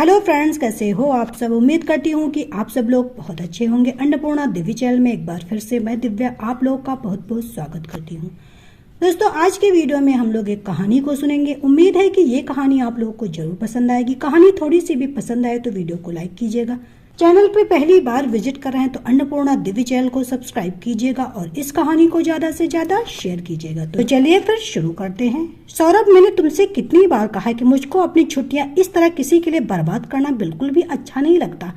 Hello friends, कैसे हो आप सब। उम्मीद करती हूँ कि आप सब लोग बहुत अच्छे होंगे। अन्नपूर्णा दिव्य चैनल में एक बार फिर से मैं दिव्या आप लोग का बहुत बहुत स्वागत करती हूँ। दोस्तों, आज के वीडियो में हम लोग एक कहानी को सुनेंगे। उम्मीद है कि ये कहानी आप लोगों को जरूर पसंद आएगी। कहानी थोड़ी सी भी पसंद आए तो वीडियो को लाइक कीजिएगा। चैनल पे पहली बार विजिट कर रहे हैं तो अन्नपूर्णा दिव्य चैनल को सब्सक्राइब कीजिएगा और इस कहानी को ज्यादा से ज्यादा शेयर कीजिएगा। तो चलिए फिर शुरू करते हैं। सौरभ, मैंने तुमसे कितनी बार कहा है कि मुझको अपनी छुट्टियां इस तरह किसी के लिए बर्बाद करना बिल्कुल भी अच्छा नहीं लगता।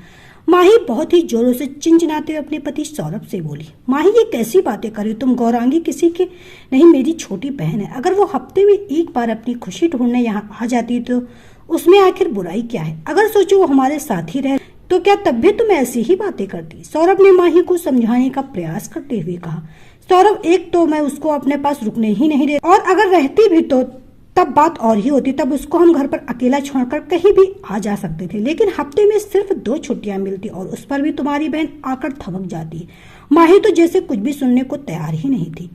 माही बहुत ही जोरों से चिंचिनाते हुए अपने पति सौरभ से बोली। माही, ये कैसी बातें करी तुम। गौरांगी किसी की नहीं, मेरी छोटी बहन है। अगर वो हफ्ते में एक बार अपनी खुशी ढूंढने यहाँ आ जाती तो उसमें आखिर बुराई क्या है। अगर सोचो वो हमारे साथ ही रहे तो क्या तब भी तुम ऐसी ही बातें करती। सौरभ ने माही को समझाने का प्रयास करते हुए कहा। सौरभ, एक तो मैं उसको अपने पास रुकने ही नहीं दे, और अगर रहती भी तो तब बात और ही होती। तब उसको हम घर पर अकेला छोड़कर कहीं भी आ जा सकते थे, लेकिन हफ्ते में सिर्फ 2 छुट्टियां मिलती और उस पर भी तुम्हारी बहन आकर थमक जाती। माही तो जैसे कुछ भी सुनने को तैयार ही नहीं थी।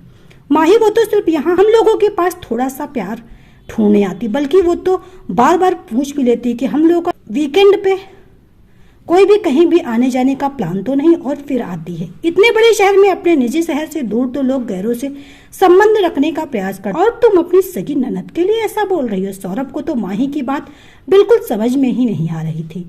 माही, वो तो सिर्फ यहाँ हम लोगों के पास थोड़ा सा प्यार ढूंढने आती, बल्कि वो तो बार बार पूछ भी लेती कि हम लोगों का वीकेंड पे कोई भी कहीं भी आने जाने का प्लान तो नहीं, और फिर आती है। इतने बड़े शहर में अपने निजी शहर से दूर तो लोग गैरों से संबंध रखने का प्रयास करते, और तुम अपनी सगी ननद के लिए ऐसा बोल रही हो। सौरभ को तो माही की बात बिल्कुल समझ में ही नहीं आ रही थी।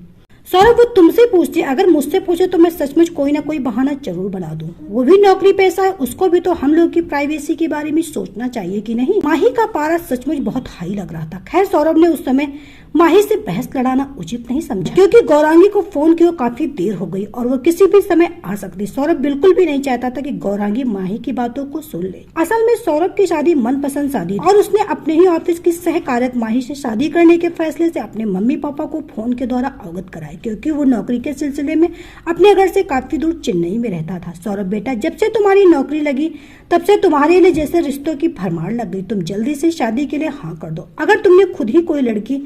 सौरभ, वो तुमसे पूछती, अगर मुझसे पूछे तो मैं सचमुच कोई ना कोई बहाना जरूर बना दूं। वो भी नौकरी पेशा है, उसको भी तो हम लोग की प्राइवेसी के बारे में सोचना चाहिए कि नहीं। माही का पारा सचमुच बहुत हाई लग रहा था। खैर, सौरभ ने उस समय माही से बहस लड़ाना उचित नहीं समझा, क्योंकि गौरांगी को फोन किए काफी देर हो गई और वो किसी भी समय आ सकती। सौरभ बिल्कुल भी नहीं चाहता था कि गौरांगी माही की बातों को सुन ले। असल में सौरभ की शादी मनपसंद शादी और उसने अपने ही ऑफिस की सहकार्यत माही से शादी करने के फैसले से अपने मम्मी पापा को फोन के द्वारा अवगत कराया, क्योंकि वो नौकरी के सिलसिले में अपने घर से काफी दूर चेन्नई में रहता था। सौरभ बेटा, जब से तुम्हारी नौकरी लगी तब से तुम्हारे लिए जैसे रिश्तों की भरमार लग गई। तुम जल्दी से शादी के लिए हाँ कर दो। अगर तुमने खुद ही कोई लड़की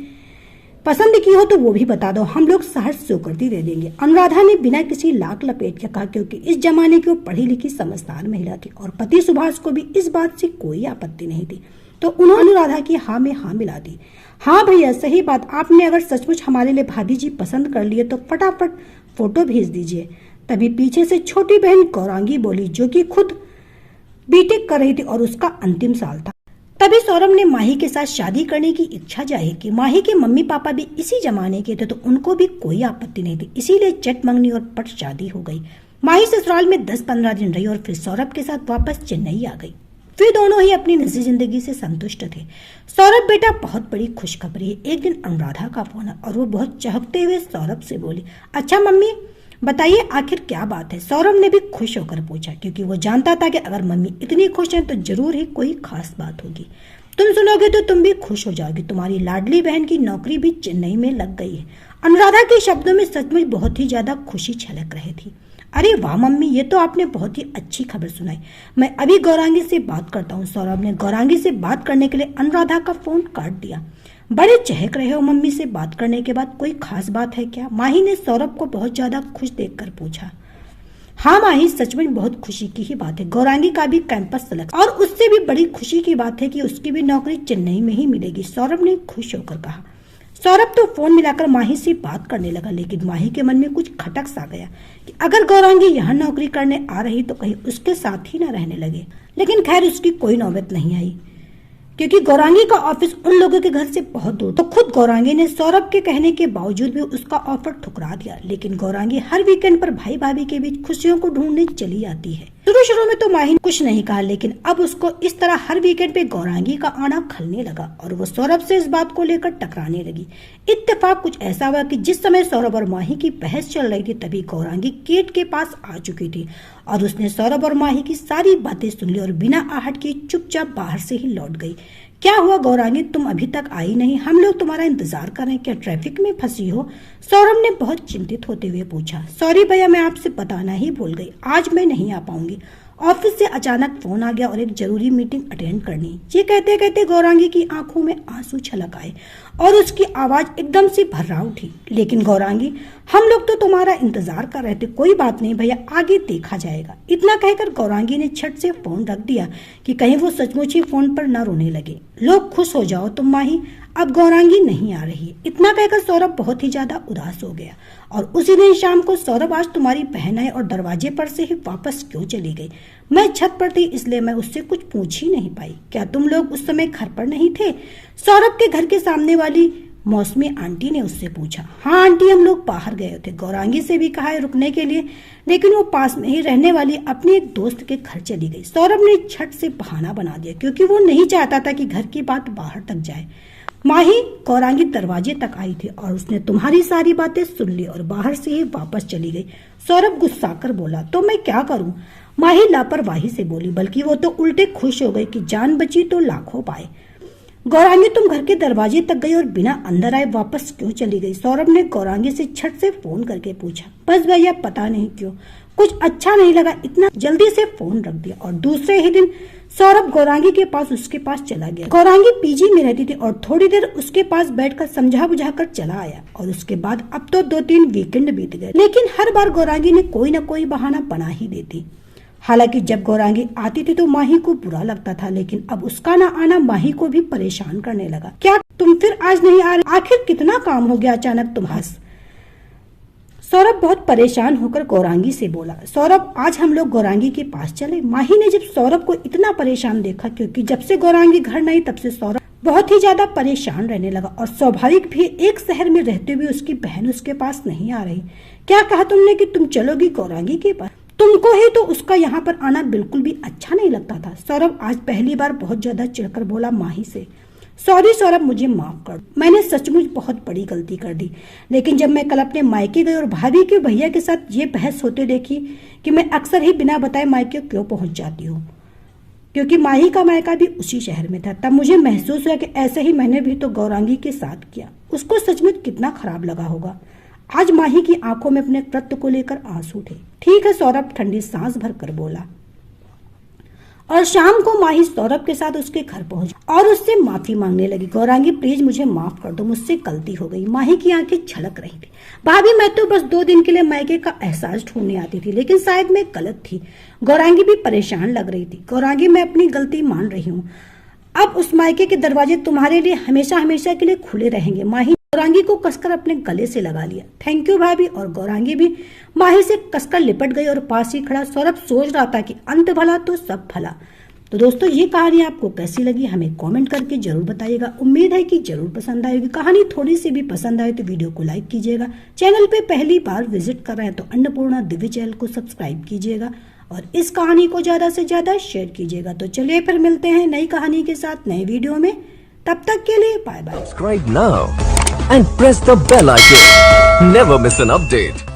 पसंद की हो तो वो भी बता दो, हम लोग सहज स्वीकृति दे देंगे। अनुराधा ने बिना किसी लाख लपेट के कहा, क्योंकि इस जमाने की वो पढ़ी लिखी समझदार महिला थी और पति सुभाष को भी इस बात से कोई आपत्ति नहीं थी। तो उन्होंने अनुराधा की हाँ में हाँ मिला दी। हाँ भैया, सही बात। आपने अगर सचमुच हमारे लिए भाभी जी पसंद कर लिए तो फटाफट फोटो भेज दीजिए। तभी पीछे से छोटी बहन गौरांगी बोली, जो कि खुद बीटेक कर रही थी और उसका अंतिम साल था। तभी सौरभ ने माही के साथ शादी करने की इच्छा जाहिर की। माही के मम्मी पापा भी इसी जमाने के थे तो उनको भी कोई आपत्ति नहीं थी, इसीलिए चट मंगनी और पट शादी हो गई। माही ससुराल में 10-15 दिन रही और फिर सौरभ के साथ वापस चेन्नई आ गई। फिर दोनों ही अपनी निजी जिंदगी से संतुष्ट थे। सौरभ बेटा, बहुत बड़ी खुशखबरी है। एक दिन अनुराधा का फोन है और वो बहुत चहकते हुए सौरभ से बोली, अच्छा मम्मी बताइए आखिर क्या बात है। सौरभ ने भी खुश होकर पूछा, क्योंकि वो जानता था कि अगर मम्मी इतनी खुश हैं तो जरूर ही कोई खास बात होगी। तुम सुनोगे तो तुम भी खुश हो जाओगी। तुम्हारी लाडली बहन की नौकरी भी चेन्नई में लग गई है। अनुराधा के शब्दों में सचमुच बहुत ही ज्यादा खुशी छलक रही थी। अरे वाह मम्मी, ये तो आपने बहुत ही अच्छी खबर सुनाई। मैं अभी गौरांगी से बात करता हूँ। सौरभ ने गौरांगी से बात करने के लिए अनुराधा का फोन काट दिया। बड़े चहक रहे हो मम्मी से बात करने के बाद, कोई खास बात है क्या। माही ने सौरभ को बहुत ज्यादा खुश देखकर पूछा। हाँ माही, सचमुच बहुत खुशी की ही बात है। गौरांगी का भी कैंपस सिलेक्ट, और उससे भी बड़ी खुशी की बात है कि उसकी भी नौकरी चेन्नई में ही मिलेगी। सौरभ ने खुश होकर कहा। सौरभ तो फोन मिलाकर माही से बात करने लगा, लेकिन माही के मन में कुछ खटक सा गया कि अगर गौरांगी यहाँ नौकरी करने आ रही तो कहीं उसके साथ ही न रहने लगे। लेकिन खैर, उसकी कोई नौबत नहीं आई, क्योंकि गौरांगी का ऑफिस उन लोगों के घर से बहुत दूर। तो खुद गौरांगी ने सौरभ के कहने के बावजूद भी उसका ऑफर ठुकरा दिया। लेकिन गौरांगी हर वीकेंड पर भाई भाभी के बीच खुशियों को ढूंढने चली आती है। शुरू में तो माही ने कुछ नहीं कहा, लेकिन अब उसको इस तरह हर वीकेंड पे गौरांगी का आना खलने लगा और वो सौरभ से इस बात को लेकर टकराने लगी। इत्तेफाक कुछ ऐसा हुआ कि जिस समय सौरभ और माही की बहस चल रही थी तभी गौरांगी गेट के पास आ चुकी थी और उसने सौरभ और माही की सारी बातें सुन ली और बिना आहट के चुपचाप बाहर से ही लौट गई। क्या हुआ गौरांगी, तुम अभी तक आई नहीं? हम लोग तुम्हारा इंतजार कर रहे हैं, क्या ट्रैफिक में फंसी हो? सौरभ ने बहुत चिंतित होते हुए पूछा। सॉरी भैया, मैं आपसे बताना ही भूल गई, आज मैं नहीं आ पाऊंगी। ऑफिस से अचानक फोन आ गया और एक जरूरी मीटिंग अटेंड करनी। ये कहते कहते गौरांगी की आंखों में आंसू छलक आए और उसकी आवाज एकदम से भर्रा उठी। लेकिन गौरांगी, हम लोग तो तुम्हारा इंतजार कर रहे थे। कोई बात नहीं भैया, आगे देखा जाएगा। इतना कहकर गौरांगी ने छट से फोन रख दिया कि कहीं वो सचमुच ही फोन पर न रोने लगे। लोग खुश हो जाओ तुम माही, अब गौरांगी नहीं आ रही है। इतना कहकर सौरभ बहुत ही ज्यादा उदास हो गया। और उसी दिन शाम को, सौरभ आज तुम्हारी बहन आई और दरवाजे पर से ही वापस क्यों चली गई? मैं छत पर थी इसलिए मैं उससे कुछ पूछ ही नहीं पाई। क्या तुम लोग उस समय घर पर नहीं थे? सौरभ के घर के सामने वाली मौसमी आंटी ने उससे पूछा। हाँ आंटी, हम लोग बाहर गए थे। गौरांगी से भी कहा है रुकने के लिए, लेकिन वो पास में ही रहने वाली अपने एक दोस्त के घर चली गई। सौरभ ने झट से बहाना बना दिया क्योंकि वो नहीं चाहता था कि घर की बात बाहर तक जाए। माही, गौरांगी दरवाजे तक आई थी और उसने तुम्हारी सारी बातें सुन ली और बाहर से ही वापस चली गई। सौरभ गुस्सा कर बोला। तो मैं क्या करूं? माही लापरवाही से बोली। बल्कि वो तो उल्टे खुश हो गई कि जान बची तो लाखों पाए। गौरांगी, तुम घर के दरवाजे तक गई और बिना अंदर आए वापस क्यों चली गई? सौरभ ने गौरांगी से झट से फोन करके पूछा। बस भैया, पता नहीं क्यों, कुछ अच्छा नहीं लगा, इतना जल्दी से फोन रख दिया। और दूसरे ही दिन सौरभ गौरांगी के पास उसके पास चला गया। गौरांगी पीजी में रहती थी और थोड़ी देर उसके पास बैठकर समझा बुझा कर चला आया। और उसके बाद अब तो 2-3 वीकेंड बीत गए, लेकिन हर बार गौरांगी ने कोई न कोई बहाना बना ही देती। हालांकि जब गौरांगी आती थी तो माही को बुरा लगता था, लेकिन अब उसका ना आना माही को भी परेशान करने लगा। क्या तुम फिर आज नहीं आ रहे? आखिर कितना काम हो गया अचानक तुम्हारा? सौरभ बहुत परेशान होकर गौरांगी से बोला। सौरभ, आज हम लोग गौरांगी के पास चले। माही ने जब सौरभ को इतना परेशान देखा, क्योंकि जब से गौरांगी घर नहीं तब से सौरभ बहुत ही ज्यादा परेशान रहने लगा। और स्वाभाविक भी, एक शहर में रहते हुए उसकी बहन उसके पास नहीं आ रही। क्या कहा तुमने कि तुम चलोगी गौरांगी के पास? तुमको ही तो उसका यहाँ पर आना बिल्कुल भी अच्छा नहीं लगता था। सौरभ आज पहली बार बहुत ज्यादा चिढ़कर बोला माही से। सॉरी सौरभ, मुझे माफ कर, मैंने सचमुच बहुत बड़ी गलती कर दी। लेकिन जब मैं कल अपने मायके गई और भाभी के भैया के साथ ये बहस होते देखी कि मैं अक्सर ही बिना बताए मायके क्यों पहुंच जाती हूँ, क्योंकि माही का मायका भी उसी शहर में था, तब मुझे महसूस हुआ कि ऐसे ही मैंने भी तो गौरांगी के साथ किया। उसको सचमुच कितना खराब लगा होगा। आज माही की आंखों में अपने कृत्य को लेकर आंसू थे। ठीक है सौरभ, ठंडी सांस भरकर बोला। और शाम को माही सौरभ के साथ उसके घर पहुंची और उससे माफी मांगने लगी। गौरांगी, प्लीज मुझे माफ कर दो, मुझसे गलती हो गई। माही की आंखें छलक रही थी। भाभी, मैं तो बस 2 दिन के लिए मायके का एहसास ढूंढने आती थी, लेकिन शायद मैं गलत थी। गौरांगी भी परेशान लग रही थी। गौरांगी, मैं अपनी गलती मान रही हूँ। अब उस मायके के दरवाजे तुम्हारे लिए हमेशा हमेशा के लिए खुले रहेंगे। माही गौरांगी को कसकर अपने गले से लगा लिया। थैंक यू भाभी। और गौरांगी भी माही से कसकर लिपट गई और पास ही खड़ा सौरभ सोच रहा था कि अंत भला तो सब भला। तो दोस्तों, ये कहानी आपको कैसी लगी हमें कमेंट करके जरूर बताइएगा। उम्मीद है कि जरूर पसंद आएगी। कहानी थोड़ी सी भी पसंद आए तो वीडियो को लाइक कीजिएगा। चैनल पे पहली बार विजिट कर रहे हैं तो अन्नपूर्णा दिव्य चैनल को सब्सक्राइब कीजिएगा और इस कहानी को ज्यादा से ज्यादा शेयर कीजिएगा। तो चलिए फिर मिलते हैं नई कहानी के साथ नए वीडियो में। तब तक के लिए bye bye. Subscribe now and press the bell icon. Never miss an update.